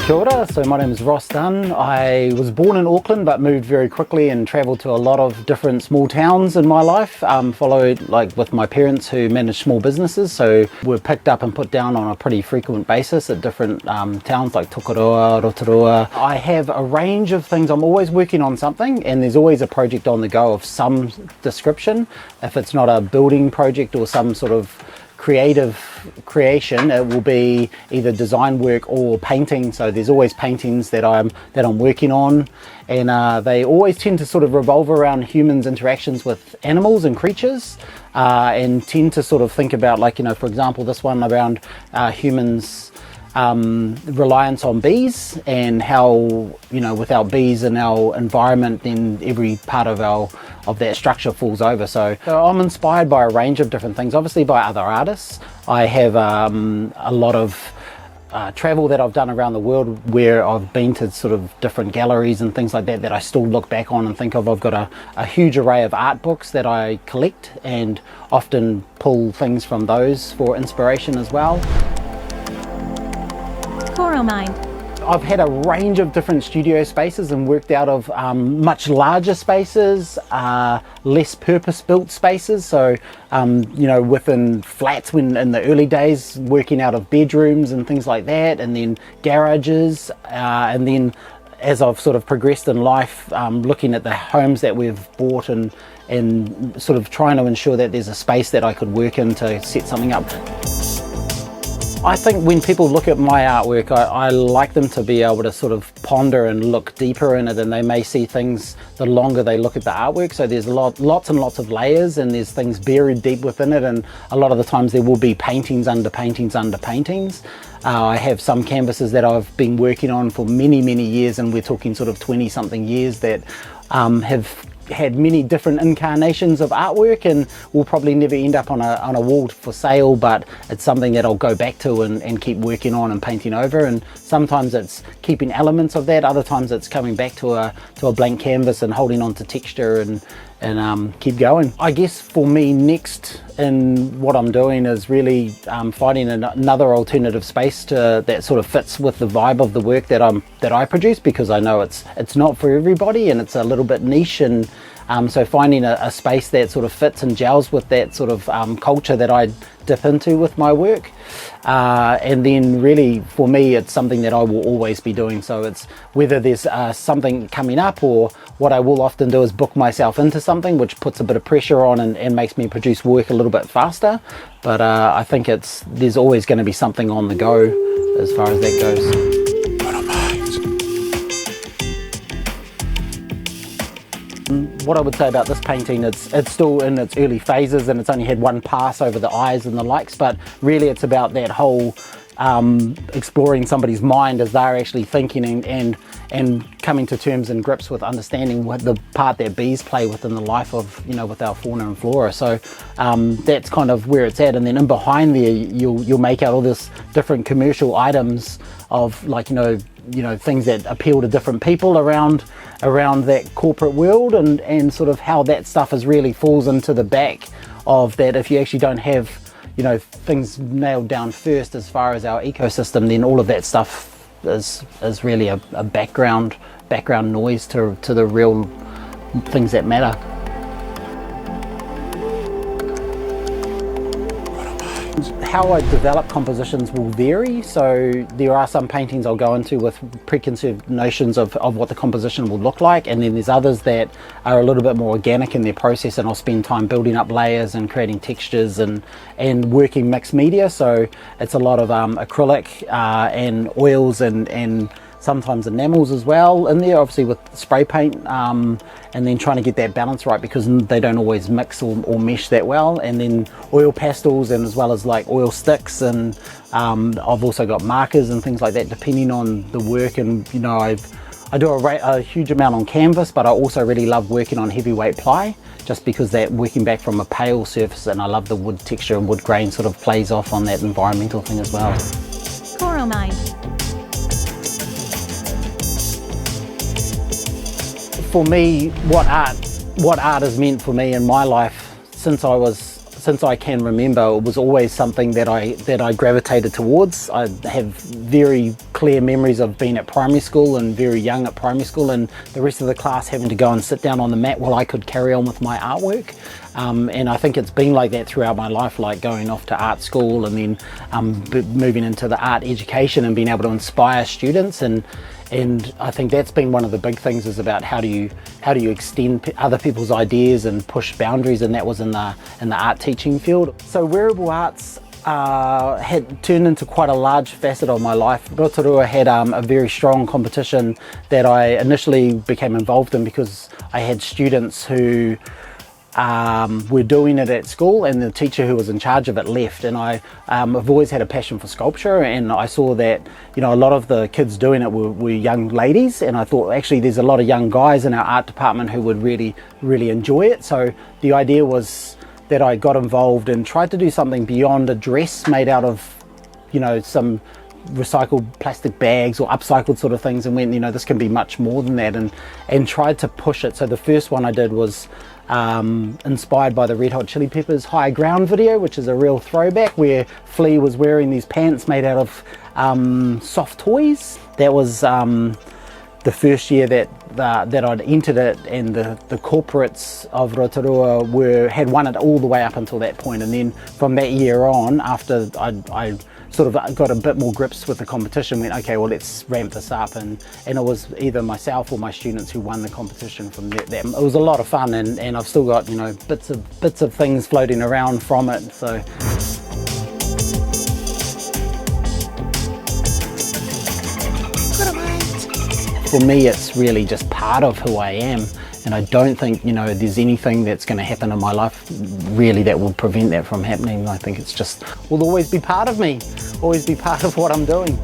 Kia ora, so my name is Dunn. I was born in Auckland but moved very quickly and travelled to a lot of different small towns in my life. Followed with my parents who managed small businesses, so we're picked up and put down on a pretty frequent basis at different towns like Tokaroa, Rotorua. I have a range of things. I'm always working on something and there's always a project on the go of some description. If it's not a building project or some sort of creative creation, it will be either design work or painting. So there's always paintings that I'm working on, and they always tend to sort of revolve around humans' interactions with animals and creatures, and tend to sort of think about, like, you know, for example, this one around humans' reliance on bees, and how, you know, without bees in our environment, then every part of that structure falls over. So I'm inspired by a range of different things, obviously by other artists. I have a lot of travel that I've done around the world where I've been to sort of different galleries and things like that that I still look back on and think of. I've got a huge array of art books that I collect and often pull things from those for inspiration as well. I've had a range of different studio spaces and worked out of much larger spaces, less purpose-built spaces. So, you know, within flats, when in the early days, working out of bedrooms and things like that, and then garages, and then as I've sort of progressed in life, looking at the homes that we've bought and sort of trying to ensure that there's a space that I could work in to set something up. I think when people look at my artwork, I like them to be able to sort of ponder and look deeper in it, and they may see things the longer they look at the artwork. So there's lots and lots of layers, and there's things buried deep within it, and a lot of the times there will be paintings under paintings under paintings. I have some canvases that I've been working on for many years, and we're talking sort of 20-something years, that have had many different incarnations of artwork, and will probably never end up on a wall for sale, but it's something that I'll go back to and keep working on and painting over. And sometimes it's keeping elements of that, other times it's coming back to a blank canvas and holding on to texture and keep going. I guess for me, next in what I'm doing is really finding another alternative space that sort of fits with the vibe of the work that I produce, because I know it's not for everybody and it's a little bit niche, and so finding a space that sort of fits and gels with that sort of culture that I dip into with my work, and then really for me it's something that I will always be doing. So it's whether there's something coming up, or what I will often do is book myself into something, which puts a bit of pressure on and makes me produce work a little bit faster. But I think there's always going to be something on the go as far as that goes. What I would say about this painting, it's still in its early phases and it's only had one pass over the eyes and the likes, but really it's about that whole exploring somebody's mind as they're actually thinking and coming to terms and grips with understanding what the part that bees play within the life of, you know, with our fauna and flora. So that's kind of where it's at, and then in behind there you'll make out all this different commercial items of, like, you know, things that appeal to different people around that corporate world, and sort of how that stuff really falls into the back of that. If you actually don't have, you know, things nailed down first as far as our ecosystem, then all of that stuff is really a background noise to the real things that matter. How I develop compositions will vary. So there are some paintings I'll go into with preconceived notions of what the composition will look like, and then there's others that are a little bit more organic in their process, and I'll spend time building up layers and creating textures and working mixed media. So it's a lot of acrylic and oils and sometimes enamels as well in there, obviously with spray paint, and then trying to get that balance right, because they don't always mix or mesh that well. And then oil pastels, and as well as like oil sticks, and I've also got markers and things like that depending on the work. And, you know, I do a huge amount on canvas, but I also really love working on heavyweight ply, just because that working back from a pale surface, and I love the wood texture and wood grain sort of plays off on that environmental thing as well. For me, what art has meant for me in my life since I was since I can remember, it was always something that I gravitated towards. I have very clear memories of being at primary school and very young at primary school, and the rest of the class having to go and sit down on the mat while I could carry on with my artwork. And I think it's been like that throughout my life, like going off to art school and then moving into the art education and being able to inspire students. And I think that's been one of the big things, is about how do you extend other people's ideas and push boundaries, and that was in the art teaching field. So wearable arts had turned into quite a large facet of my life. Rotorua had a very strong competition that I initially became involved in because I had students who were doing it at school, and the teacher who was in charge of it left, and I've always had a passion for sculpture, and I saw that, you know, a lot of the kids doing it were young ladies, and I thought actually there's a lot of young guys in our art department who would really enjoy it. So the idea was that I got involved and tried to do something beyond a dress made out of, you know, some recycled plastic bags or upcycled sort of things, and went, you know, this can be much more than that, and tried to push it. So the first one I did was inspired by the Red Hot Chili Peppers High Ground video, which is a real throwback, where Flea was wearing these pants made out of soft toys. That was the first year that I'd entered it, and the corporates of Rotorua had won it all the way up until that point. And then from that year on, after I sort of got a bit more grips with the competition, went, okay, well, let's ramp this up, and it was either myself or my students who won the competition from that. It was a lot of fun, and I've still got, you know, bits of things floating around from it. So for me, it's really just part of who I am, and I don't think, you know, there's anything that's going to happen in my life really that will prevent that from happening. I think it's just will always be part of me, always be part of what I'm doing.